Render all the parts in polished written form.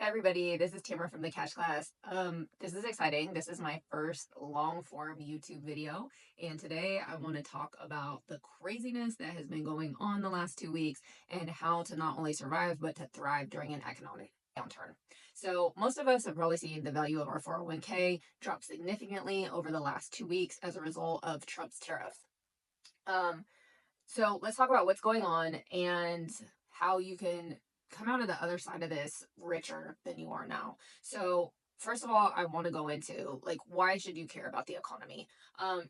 everybody, this is Tamara from the Cash Class. This is exciting. This is my first long form YouTube video, and today I want to talk about the craziness that has been going on the last 2 weeks and how to not only survive but to thrive during an economic downturn. So, most of us have probably seen the value of our 401k drop significantly over the last 2 weeks as a result of Trump's tariffs. So let's talk about what's going on and how you can come out of the other side of this richer than you are now. So first of all, I want to go into like why should you care about the economy?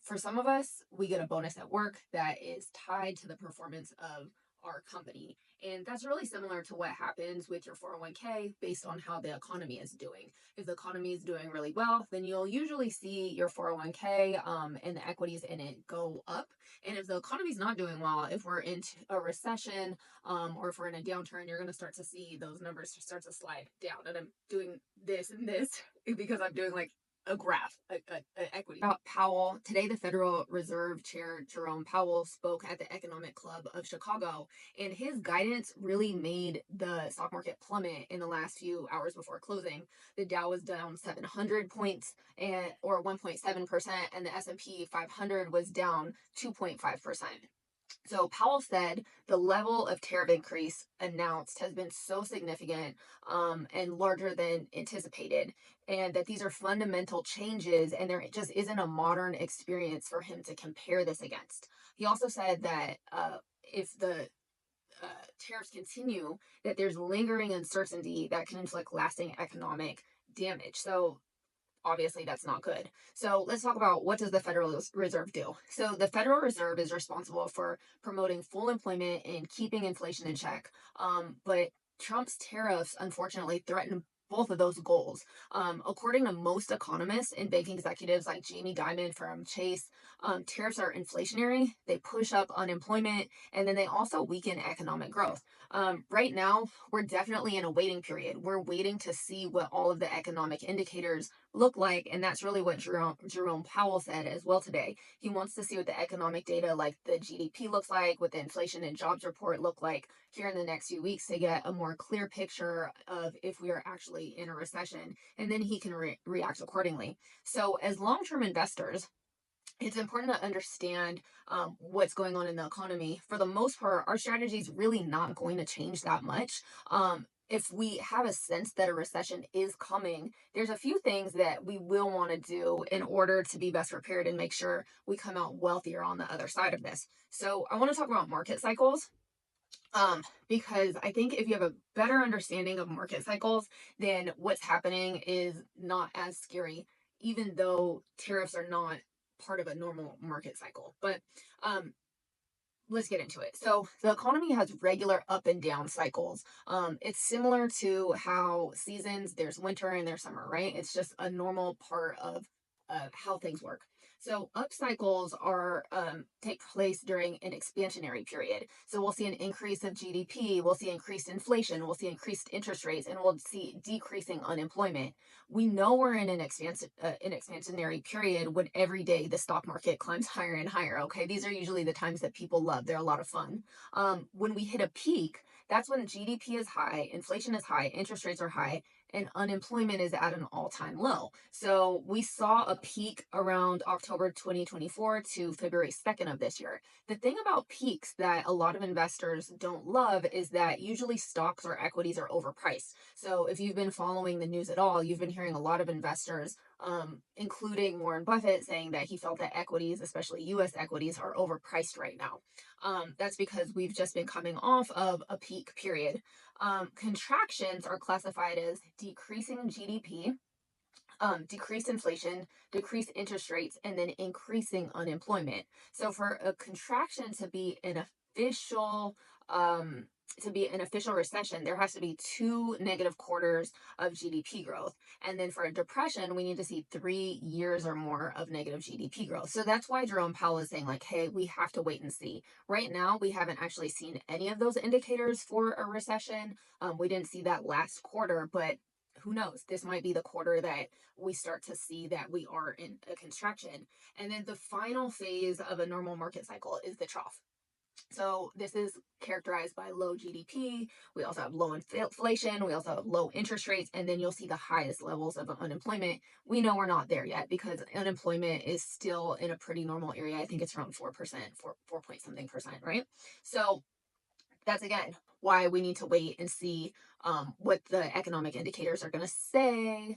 For some of us, we get a bonus at work that is tied to the performance of our company. And that's really similar to what happens with your 401k based on how the economy is doing. If the economy is doing really well, then you'll usually see your 401k and the equities in it go up. And if the economy's not doing well, if we're into a recession or if we're in a downturn, you're going to start to see those numbers start to slide down. And I'm doing this and this because I'm doing like a graph, equity. Powell, today the Federal Reserve Chair Jerome Powell spoke at the Economic Club of Chicago, and his guidance really made the stock market plummet in the last few hours before closing. The Dow was down 700 points or 1.7%, and the S&P 500 was down 2.5%. So Powell said the level of tariff increase announced has been so significant and larger than anticipated, and that these are fundamental changes, and there just isn't a modern experience for him to compare this against. He also said that if the tariffs continue, that there's lingering uncertainty that can inflict lasting economic damage. So obviously that's not good. So let's talk about what does the Federal Reserve do? So the Federal Reserve is responsible for promoting full employment and keeping inflation in check. But Trump's tariffs unfortunately threaten both of those goals. According to most economists and banking executives like Jamie Dimon from Chase, tariffs are inflationary, they push up unemployment, and then they also weaken economic growth. Right now, we're definitely in a waiting period. We're waiting to see what all of the economic indicators look like, and that's really what Jerome Powell said as well today. He wants to see what the economic data like the GDP looks like, what the inflation and jobs report look like here in the next few weeks to get a more clear picture of if we are actually in a recession, and then he can react accordingly. So as long-term investors, it's important to understand what's going on in the economy. For the most part, our strategy is really not going to change that much. If we have a sense that a recession is coming, there's a few things that we will want to do in order to be best prepared and make sure we come out wealthier on the other side of this. So I want to talk about market cycles. Because I think if you have a better understanding of market cycles, then what's happening is not as scary, even though tariffs are not part of a normal market cycle. But let's get into it. So the economy has regular up and down cycles. It's similar to how seasons, there's winter and there's summer, right? It's just a normal part of how things work. So up cycles are take place during an expansionary period. So we'll see an increase of GDP, we'll see increased inflation, we'll see increased interest rates, and we'll see decreasing unemployment. We know we're in an expansionary period when every day the stock market climbs higher and higher. Okay, these are usually the times that people love. They're a lot of fun. When we hit a peak, that's when GDP is high, inflation is high, interest rates are high, and unemployment is at an all-time low. So we saw a peak around October 2024 to February 2nd of this year. The thing about peaks that a lot of investors don't love is that usually stocks or equities are overpriced. So if you've been following the news at all, you've been hearing a lot of investors, including Warren Buffett, saying that he felt that equities, especially US equities, are overpriced right now. That's because we've just been coming off of a peak period. Contractions are classified as decreasing GDP, decreased inflation, decreased interest rates, and then increasing unemployment. So for a contraction to be an official recession, there has to be 2 negative quarters of GDP growth. And then for a depression, we need to see 3 years or more of negative GDP growth. So that's why Jerome Powell is saying, like, hey, we have to wait and see. Right now, we haven't actually seen any of those indicators for a recession. We didn't see that last quarter, but who knows? This might be the quarter that we start to see that we are in a contraction. And then the final phase of a normal market cycle is the trough. So this is characterized by low GDP. We also have low inflation. We also have low interest rates. And then you'll see the highest levels of unemployment. We know we're not there yet because unemployment is still in a pretty normal area. I think it's around 4%, 4 point something percent, right? So that's again why we need to wait and see what the economic indicators are going to say.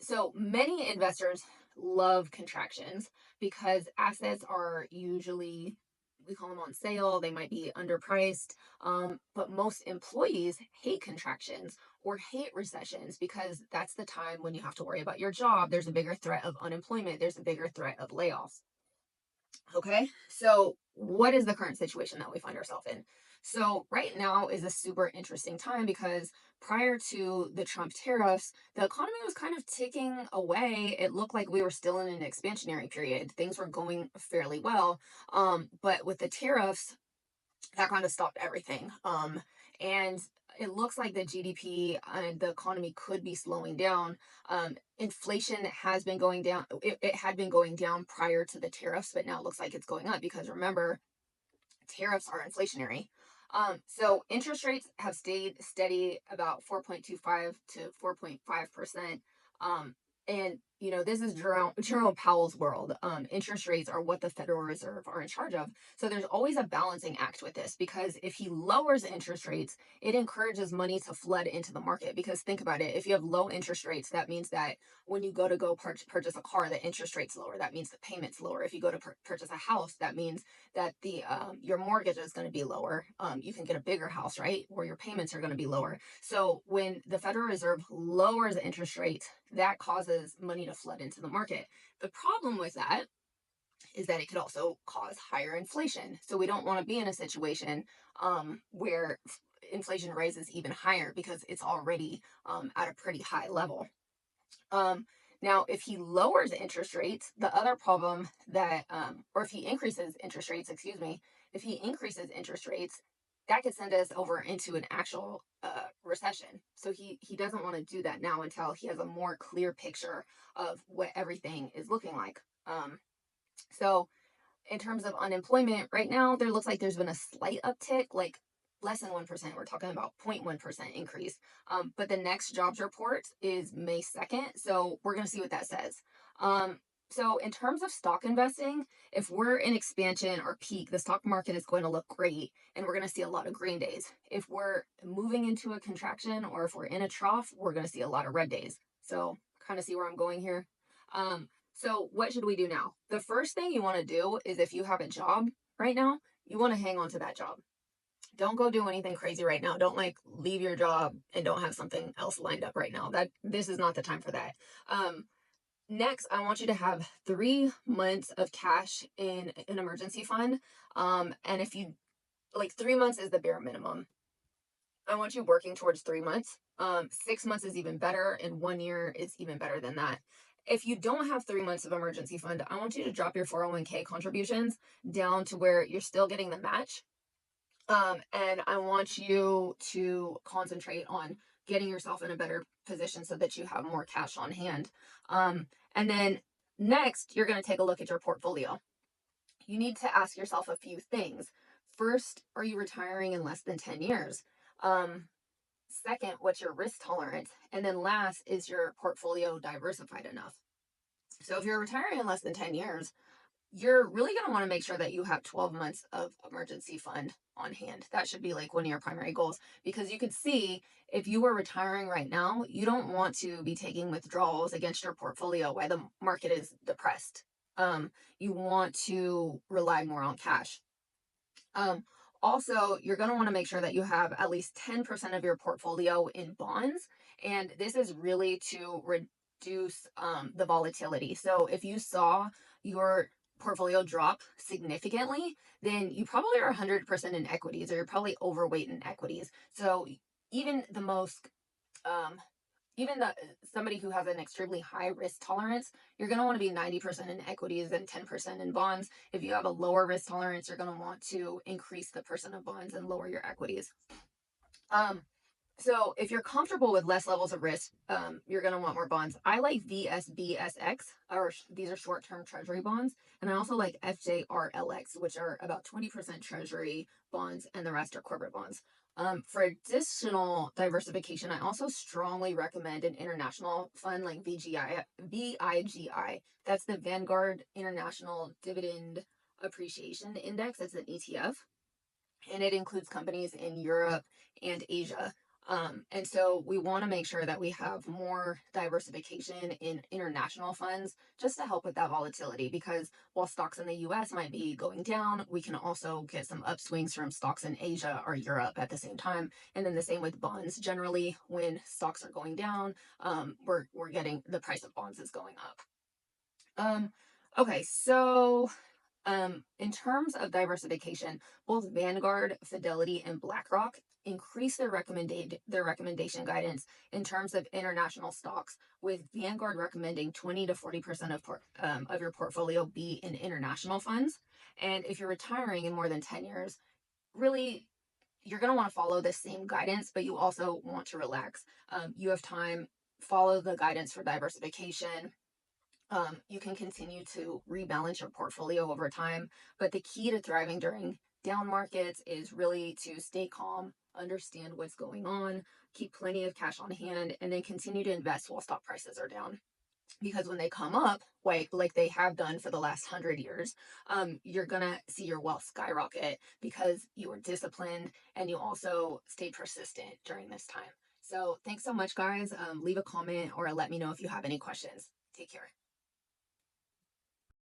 So many investors love contractions because assets are usually, we call them on sale, they might be underpriced. But most employees hate contractions or hate recessions because that's the time when you have to worry about your job. There's a bigger threat of unemployment, there's a bigger threat of layoffs. Okay, so what is the current situation that we find ourselves in? So, right now is a super interesting time because prior to the Trump tariffs, the economy was kind of ticking away. It looked like we were still in an expansionary period. Things were going fairly well. But with the tariffs, that kind of stopped everything. And it looks like the GDP and the economy could be slowing down. Inflation has been going down. It had been going down prior to the tariffs, but now it looks like it's going up because remember, tariffs are inflationary. So interest rates have stayed steady about 4.25 to 4.5%. And this is Jerome Powell's world. Interest rates are what the Federal Reserve are in charge of. So there's always a balancing act with this because if he lowers interest rates, it encourages money to flood into the market. Because think about it, if you have low interest rates, that means that when you go to purchase a car, the interest rate's lower. That means the payment's lower. If you go to purchase a house, that means that the your mortgage is going to be lower. You can get a bigger house, right? Where your payments are going to be lower. So when the Federal Reserve lowers the interest rates, that causes money to flood into the market. The problem with that is that it could also cause higher inflation. So we don't want to be in a situation where inflation rises even higher because it's already at a pretty high level. Now, if he lowers interest rates, the other problem that, or if he increases interest rates, excuse me, if he increases interest rates, that could send us over into an actual recession. So he doesn't want to do that now until he has a more clear picture of what everything is looking like. So in terms of unemployment right now, there looks like there's been a slight uptick, like less than 1%. We're talking about 0.1% increase. But the next jobs report is May 2nd. So we're going to see what that says. So in terms of stock investing, if we're in expansion or peak, the stock market is going to look great and we're going to see a lot of green days. If we're moving into a contraction or if we're in a trough, we're going to see a lot of red days. So kind of see where I'm going here. So what should we do now? The first thing you want to do is if you have a job right now, you want to hang on to that job. Don't go do anything crazy right now. Don't like leave your job and don't have something else lined up right now. This is not the time for that. Next, I want you to have 3 months of cash in an emergency fund. And if you 3 months is the bare minimum. I want you working towards 3 months. 6 months is even better, and 1 year is even better than that. If you don't have 3 months of emergency fund, I want you to drop your 401k contributions down to where you're still getting the match. And I want you to concentrate on getting yourself in a better position so that you have more cash on hand. And then next, you're going to take a look at your portfolio. You need to ask yourself a few things. First, are you retiring in less than 10 years? Second, what's your risk tolerance? And then last, is your portfolio diversified enough? So if you're retiring in less than 10 years, you're really going to want to make sure that you have 12 months of emergency fund on hand. That should be like one of your primary goals because you could see if you were retiring right now, you don't want to be taking withdrawals against your portfolio while the market is depressed. You want to rely more on cash. Also, you're going to want to make sure that you have at least 10% of your portfolio in bonds. And this is really to reduce the volatility. So if you saw your portfolio drop significantly, then you probably are 100% in equities or you're probably overweight in equities. So even the most somebody who has an extremely high risk tolerance, you're going to want to be 90% in equities and 10% in bonds. If you have a lower risk tolerance, you're going to want to increase the percent of bonds and lower your equities. So if you're comfortable with less levels of risk, you're going to want more bonds. I like VSBSX, or these are short-term treasury bonds. And I also like FJRLX, which are about 20% treasury bonds, and the rest are corporate bonds. For additional diversification, I also strongly recommend an international fund like VIGI. That's the Vanguard International Dividend Appreciation Index. It's an ETF, and it includes companies in Europe and Asia. And so we want to make sure that we have more diversification in international funds just to help with that volatility. Because while stocks in the US might be going down, we can also get some upswings from stocks in Asia or Europe at the same time. And then the same with bonds. Generally, when stocks are going down, we're getting the price of bonds is going up. Um, okay, so in terms of diversification, both Vanguard, Fidelity, and BlackRock increase their recommendation guidance in terms of international stocks, with Vanguard recommending 20 to 40% of your portfolio be in international funds. And if you're retiring in more than 10 years, really you're going to want to follow this same guidance, but you also want to relax. You have time, follow the guidance for diversification. You can continue to rebalance your portfolio over time. But the key to thriving during down markets is really to stay calm, understand what's going on, keep plenty of cash on hand, and then continue to invest while stock prices are down. Because when they come up, like they have done for the last 100 years, you're gonna see your wealth skyrocket because you were disciplined and you also stayed persistent during this time. So thanks so much, guys. Leave a comment or let me know if you have any questions. Take care.